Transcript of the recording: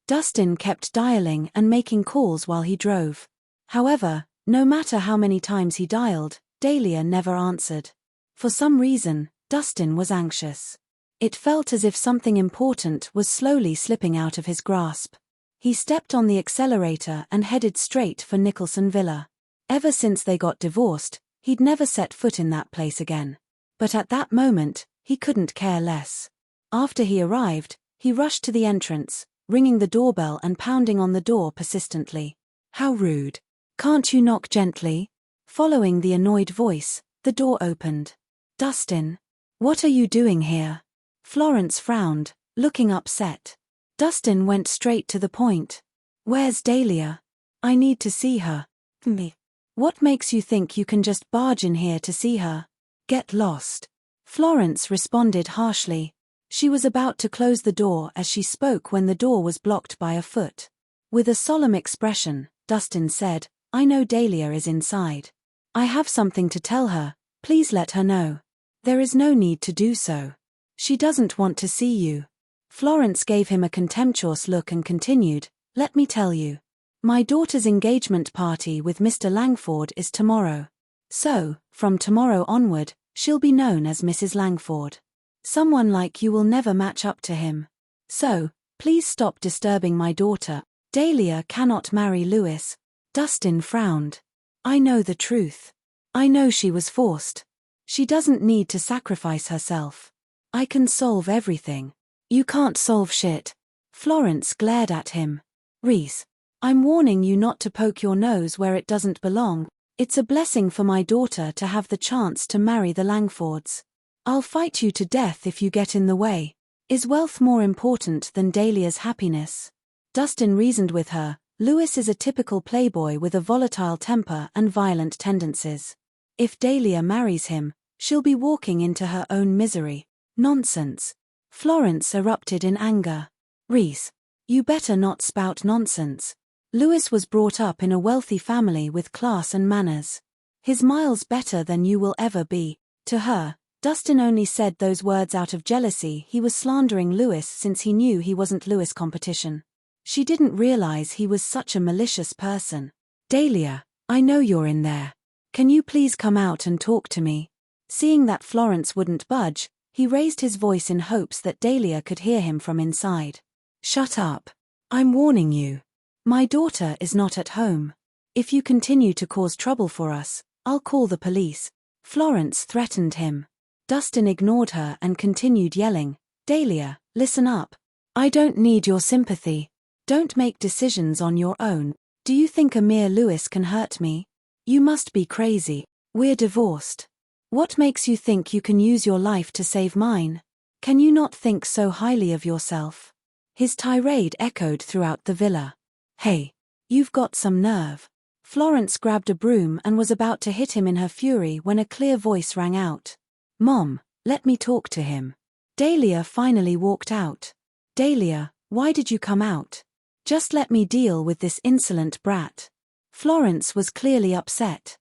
Dustin kept dialing and making calls while he drove. However, no matter how many times he dialed, Dahlia never answered. For some reason, Dustin was anxious. It felt as if something important was slowly slipping out of his grasp. He stepped on the accelerator and headed straight for Nicholson Villa. Ever since they got divorced, he'd never set foot in that place again. But at that moment, he couldn't care less. After he arrived, he rushed to the entrance, ringing the doorbell and pounding on the door persistently. "How rude. Can't you knock gently?" Following the annoyed voice, the door opened. "Dustin, what are you doing here?" Florence frowned, looking upset. Dustin went straight to the point. "Where's Dahlia? I need to see her." "Me? What makes you think you can just barge in here to see her? Get lost." Florence responded harshly. She was about to close the door as she spoke when the door was blocked by a foot. With a solemn expression, Dustin said, "I know Dahlia is inside. I have something to tell her, please let her know." "There is no need to do so. She doesn't want to see you." Florence gave him a contemptuous look and continued, "Let me tell you. My daughter's engagement party with Mr. Langford is tomorrow. So, from tomorrow onward, she'll be known as Mrs. Langford. Someone like you will never match up to him. So, please stop disturbing my daughter. Dahlia cannot marry Lewis." Dustin frowned. "I know the truth. I know she was forced. She doesn't need to sacrifice herself. I can solve everything." "You can't solve shit." Florence glared at him. "Rhys, I'm warning you not to poke your nose where it doesn't belong. It's a blessing for my daughter to have the chance to marry the Langfords. I'll fight you to death if you get in the way. Is wealth more important than Dahlia's happiness?" Dustin reasoned with her. Lewis is a typical playboy with a volatile temper and violent tendencies. If Dahlia marries him, she'll be walking into her own misery. "Nonsense." Florence erupted in anger. "Rhys, you better not spout nonsense. Lewis was brought up in a wealthy family with class and manners. He's miles better than you will ever be." To her, Dustin only said those words out of jealousy. He was slandering Lewis since he knew he wasn't Lewis' competition. She didn't realize he was such a malicious person. "Dahlia, I know you're in there. Can you please come out and talk to me?" Seeing that Florence wouldn't budge, he raised his voice in hopes that Dahlia could hear him from inside. "Shut up. I'm warning you. My daughter is not at home. If you continue to cause trouble for us, I'll call the police." Florence threatened him. Dustin ignored her and continued yelling, "Dahlia, listen up. I don't need your sympathy. Don't make decisions on your own. Do you think Amir Lewis can hurt me? You must be crazy. We're divorced. What makes you think you can use your life to save mine? Can you not think so highly of yourself?" His tirade echoed throughout the villa. "Hey, you've got some nerve." Florence grabbed a broom and was about to hit him in her fury when a clear voice rang out. "Mom, let me talk to him." Dahlia finally walked out. "Dahlia, why did you come out? Just let me deal with this insolent brat." Florence was clearly upset.